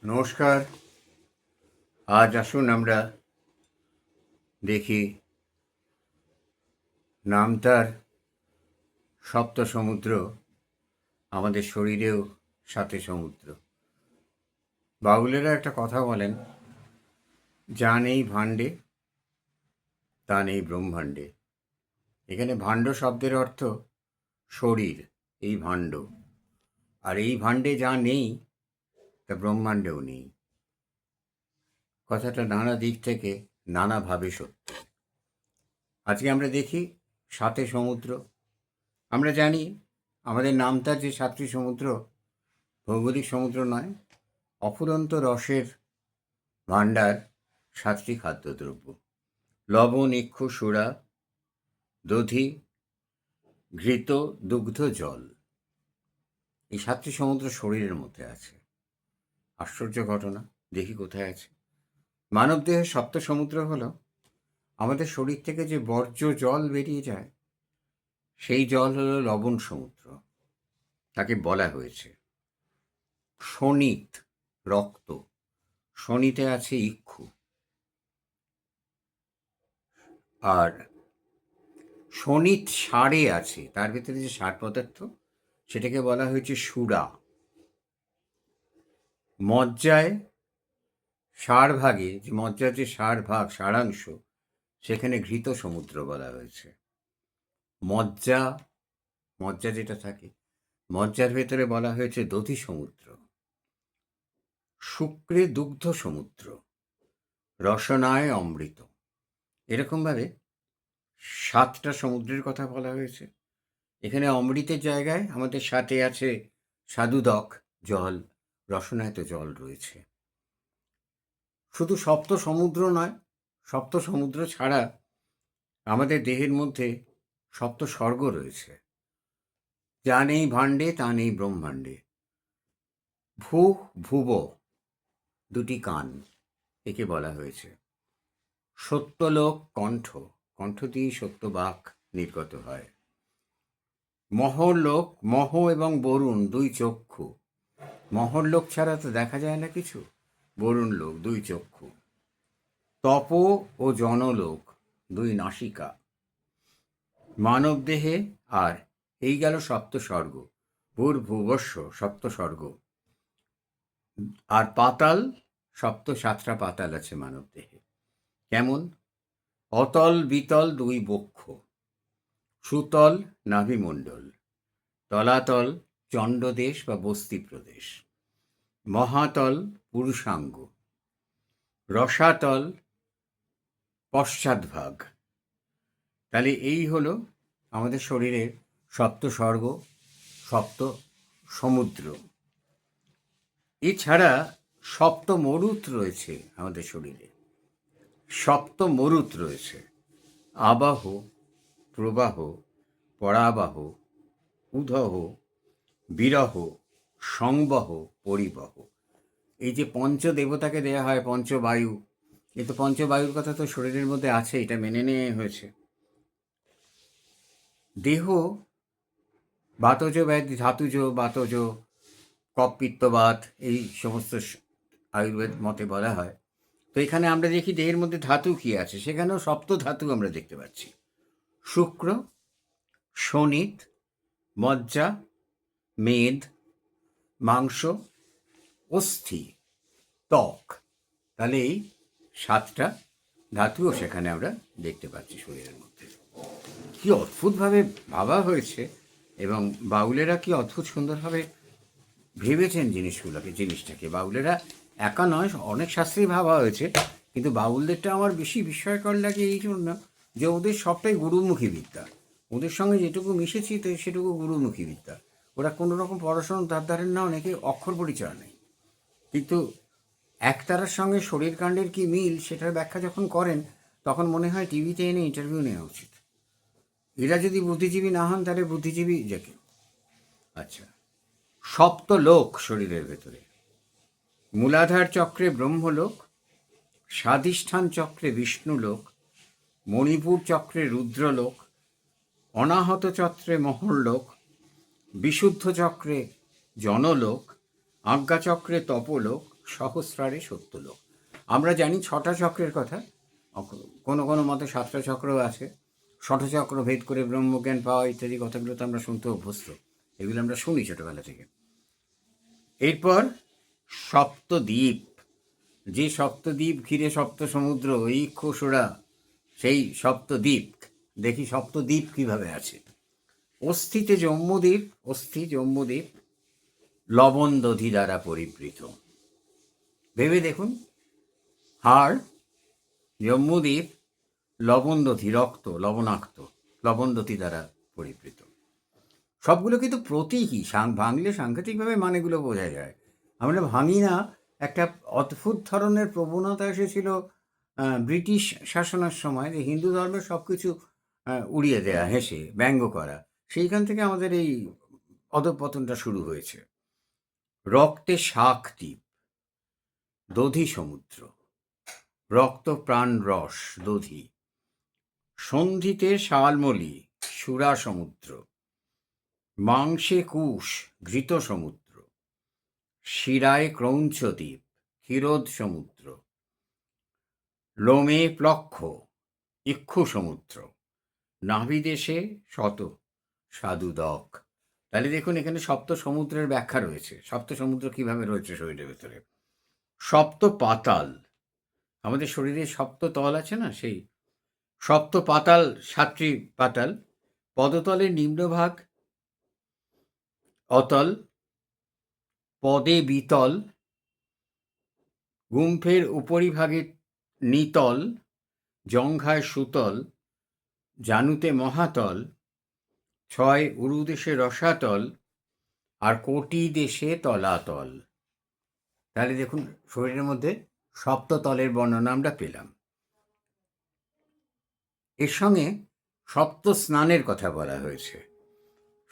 নমস্কার। আজ আসুন আমরা দেখি নামতার সপ্ত সমুদ্র আমাদের শরীরেও সাথে সমুদ্র। বাউলেরা একটা কথা বলেন, যা নেই ভাণ্ডে তা নেই ব্রহ্মাণ্ডে। এখানে ভাণ্ড শব্দের অর্থ শরীর, এই ভাণ্ড। আর এই ভাণ্ডে যা নেই তা ব্রহ্মাণ্ডেও নেই। কথাটা নানা দিক থেকে নানাভাবে সত্য। আজকে আমরা দেখি সাথে সমুদ্র। আমরা জানি আমাদের নামতার যে সাতটি সমুদ্র ভৌগোলিক সমুদ্র নয়, অফুরন্ত রসের ভাণ্ডার, সাতটি খাদ্যদ্রব্য: লবণ, ইক্ষু, সুরা, দধি, ঘৃত, দুগ্ধ, জল। এই সাতটি সমুদ্র শরীরের মধ্যে আছে। আশ্চর্য ঘটনা, দেখি কোথায় আছে। মানবদেহের সপ্ত সমুদ্র হলো আমাদের শরীর থেকে যে বর্জ্য জল বেরিয়ে যায়, সেই জল হলো লবণ সমুদ্র। তাকে বলা হয়েছে শোণিত, রক্ত। শোণিতে আছে ইক্ষু। আর শোণিত সারে আছে, তার ভিতরে যে সার পদার্থ সেটাকে বলা হয়েছে সুরা। মজ্জায় সার ভাগে, যে মজ্জার যে সার ভাগ, সারাংশ, সেখানে ঘৃত সমুদ্র বলা হয়েছে। মজ্জা মজ্জা যেটা থাকে, মজ্জার ভেতরে বলা হয়েছে দধি সমুদ্র। শুক্রে দুগ্ধ সমুদ্র, রসনায় অমৃত। এরকমভাবে সাতটা সমুদ্রের কথা বলা হয়েছে। এখানে অমৃতের জায়গায় আমাদের সাথে আছে স্বাদুদক জল, রসনায়িত জল রয়েছে। শুধু সপ্ত সমুদ্র নয়, সপ্ত সমুদ্র ছাড়া আমাদের দেহের মধ্যে সপ্ত স্বর্গ রয়েছে। যা নেই ভাণ্ডে তা নেই ব্রহ্মাণ্ডে। ভূ, ভুব, দুটি কান, একে বলা হয়েছে। সত্যলোক, কণ্ঠ, কণ্ঠ দিয়ে সত্যবাক নির্গত হয়। মহরলোক, মহ এবং বরুণ, দুই চক্ষু। মহরলোক ছাড়া তো দেখা যায় না কিছু। বরুণ লোক, দুই চক্ষু। তপ ও জনলোক, দুই নাসিকা। মানব দেহে আর এই গেল সপ্ত স্বর্গ, ভূর্ভুবস্ব, সপ্ত স্বর্গ। আর পাতাল, সাতটা পাতাল আছে মানব দেহে। কেমন? অতল বিতল দুই বক্ষ, সুতল নাভিমণ্ডল, তলাতল চণ্ডদেশ বা বস্তি প্রদেশ, মহাতল পুরুষাঙ্গ, রসাতল পশ্চাৎভাগ। তাহলে এই হলো আমাদের শরীরের সপ্ত স্বর্গ, সপ্ত সমুদ্র। এছাড়া সপ্ত মরুত রয়েছে আমাদের শরীরে। সপ্ত মরুত রয়েছে: আবাহ, প্রবাহ, পরাবাহ, উদহ, বিরহ, সংবহ, পরিবহ। এই যে পঞ্চদেবতাকে দেয়া হয় পঞ্চবায়ু, কিন্তু পঞ্চবায়ুর কথা তো শরীরের মধ্যে আছে, এটা মেনে নেওয়া হয়েছে। দেহ বাতজ ব্যাধি, ধাতুজ, বাতজ, কফ, পিত্তবাত, এই সমস্ত আয়ুর্বেদ মতে বলা হয়। তো এখানে আমরা দেখি দেহের মধ্যে ধাতু কি আছে, সেখানেও সপ্ত ধাতু আমরা দেখতে পাচ্ছি: শুক্র, শোণিত, মজ্জা, মেদ, মাংস, অস্থি, ত্বক। তাহলে এই সাতটা ধাতুও সেখানে আমরা দেখতে পাচ্ছি শরীরের মধ্যে। কি অদ্ভুতভাবে ভাবা হয়েছে, এবং বাউলেরা কি অদ্ভুত সুন্দরভাবে ভেবেছেন জিনিসটাকে। বাউলেরা একা নয়, অনেক শাস্ত্রেই ভাবা হয়েছে, কিন্তু বাউলদেরটা আমার বেশি বিস্ময়কর লাগে এই জন্য যে ওদের সবটাই গুরুমুখী বিদ্যা। ওদের সঙ্গে যেটুকু মিশেছি তো সেটুকু গুরুমুখী বিদ্যা। ওরা কোনো রকম পড়াশোনার ধার ধারেন না, অনেকে অক্ষর পরিচয় নেই, কিন্তু একতারার সঙ্গে শরীরকাণ্ডের কি মিল সেটার ব্যাখ্যা যখন করেন, তখন মনে হয় টিভিতে এনে ইন্টারভিউ নেওয়া উচিত। এরা যদি বুদ্ধিজীবী না হন, তাহলে বুদ্ধিজীবী যাকে। আচ্ছা, সপ্ত লোক শরীরের ভেতরে: মূলাধার চক্রে ব্রহ্মলোক, স্বাধিষ্ঠান চক্রে বিষ্ণুলোক, মণিপুর চক্রে রুদ্রলোক, অনাহত চক্রে মহরলোক, বিশুদ্ধ চক্রে জনলোক, আজ্ঞাচক্রে তপলোক, সহস্রারে সত্যলোক। আমরা জানি 6টা চক্রের কথা, কোনো কোনো মতে 7টা চক্রও আছে। ষটচক্র ভেদ করে ব্রহ্মজ্ঞান পাওয়া ইত্যাদি কথাগুলো তো আমরা শুনতে অভ্যস্ত, এগুলো আমরা শুনি ছোটোবেলা থেকে। এরপর সপ্তদ্বীপ, যে সপ্তদ্বীপ ঘিরে সপ্ত সমুদ্র, এই খোসড়া সেই সপ্তদ্বীপ। দেখি সপ্তদ্বীপ কিভাবে আছে। অস্থিতে জম্মুদ্বীপ, অস্থি জম্মুদ্বীপ লবণ দধি দ্বারা পরিবৃত। ভেবে দেখুন, হাড় জম্মুদ্বীপ লবণ দধি, রক্ত লবণাক্ত, লবণ দধি দ্বারা পরিবৃত। সবগুলো কিন্তু প্রতীকী, ভাঙলে সাংঘাতিকভাবে মানেগুলো বোঝা যায়। আমরা ভাঙি না। একটা অদ্ভুত ধরনের প্রবণতা এসেছিল ব্রিটিশ শাসনের সময়, যে হিন্দু ধর্মের সব কিছু উড়িয়ে দেয়া, হেসে ব্যঙ্গ করা। সেইখান থেকে আমাদের এই অধঃপতনটা শুরু হয়েছে। রক্তে শাক দ্বীপ, দধি সমুদ্র, রক্ত প্রাণ রস দধি। সন্ধিতে শালমলি, সুরা সমুদ্র, মাংসে কুশ, ঘৃত সমুদ্র, শিরায় ক্রৌঞ্চ দ্বীপ, ক্ষীরোদ সমুদ্র, লোমে প্লক্ষ, ইক্ষু সমুদ্র, নাভিদেশে শত সাধুদক। তাহলে দেখুন, এখানে সপ্ত সমুদ্রের ব্যাখ্যা রয়েছে। সপ্ত সমুদ্র কিভাবে রয়েছে শরীরের ভেতরে। সপ্ত পাতাল, আমাদের শরীরে সপ্ত তল আছে না, সেই সপ্ত পাতাল, 7টি পাতাল। পদতলের নিম্নভাগ অতল, পদে বিতল, গুম্ফের উপরিভাগে নিতল, জঙ্ঘায় সুতল, জানুতে মহাতল, 6 উরুদেশে রসাতল, আর কোটি দেশে তলাতল। তাহলে দেখুন, শরীরের মধ্যে সপ্ততলের বর্ণনা আমরা পেলাম। এর সঙ্গে সপ্ত স্নানের কথা বলা হয়েছে।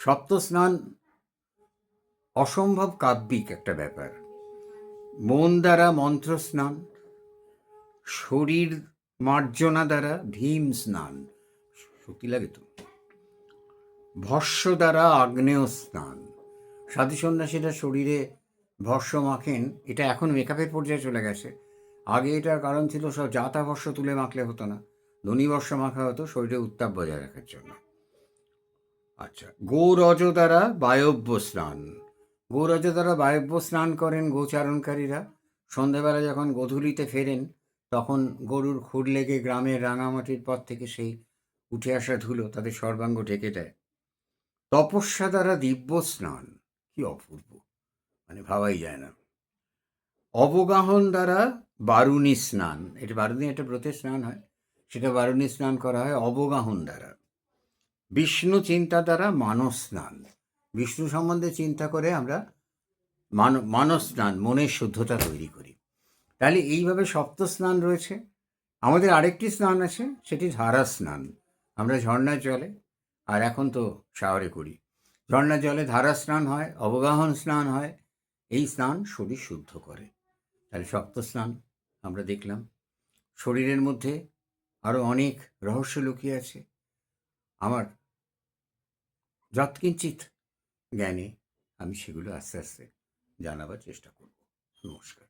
সপ্ত স্নান অসম্ভব কাব্যিক একটা ব্যাপার। মন দ্বারা মন্ত্র স্নান, শরীর মার্জনা দ্বারা ভীম স্নান, শক্তি লাগে তো। ভস্য দ্বারা আগ্নেয় স্নান, সাধু সন্ন্যাসীরা শরীরে ভস্য মাখেন। এটা এখন মেকআপের পর্যায়ে চলে গেছে। আগে এটার কারণ ছিল সব জাতা ভস্য তুলে মাখলে হতো না, ধনী ভস্য মাখা হতো শরীরে উত্তাপ বজায় রাখার জন্য। আচ্ছা, গৌরজ দ্বারা বায়ব্য স্নান, গৌরজ দ্বারা বায়ব্য স্নান করেন গোচারণকারীরা। সন্ধ্যাবেলা যখন গোধূলিতে ফেরেন, তখন গরুর খুর লেগে গ্রামের রাঙামাটির পথ থেকে সেই উঠে আসা ধুলো তাদের সর্বাঙ্গ ঢেকে দেয়। তপস্যা দ্বারা দিব্য স্নান, কি অপূর্ব, মানে ভাবাই যায় না। অবগাহন দ্বারা বারুণী স্নান, এটা বারুণী একটা ব্রতের স্নান হয়, সেটা বারুণী স্নান করা হয় অবগাহন দ্বারা। বিষ্ণু চিন্তা দ্বারা মানস স্নান, বিষ্ণু সম্বন্ধে চিন্তা করে আমরা মানস স্নান, মনের শুদ্ধতা তৈরি করি। তাহলে এইভাবে সপ্ত স্নান রয়েছে। আমাদের আরেকটি স্নান আছে, সেটি ধারা স্নান। আমরা ঝর্ণার জলে, আর এখন তো শাওয়ারে করি, ঝর্ণার জলে ধারা স্নান হয়, অবগাহন স্নান হয়। এই স্নান শরীর শুদ্ধ করে। তাহলে সপ্ত স্নান আমরা দেখলাম। শরীরের মধ্যে আরও অনেক রহস্য লুকিয়ে আছে। আমার যৎকিঞ্চিত জ্ঞানে আমি সেগুলো আস্তে আস্তে জানাবার চেষ্টা করব। নমস্কার।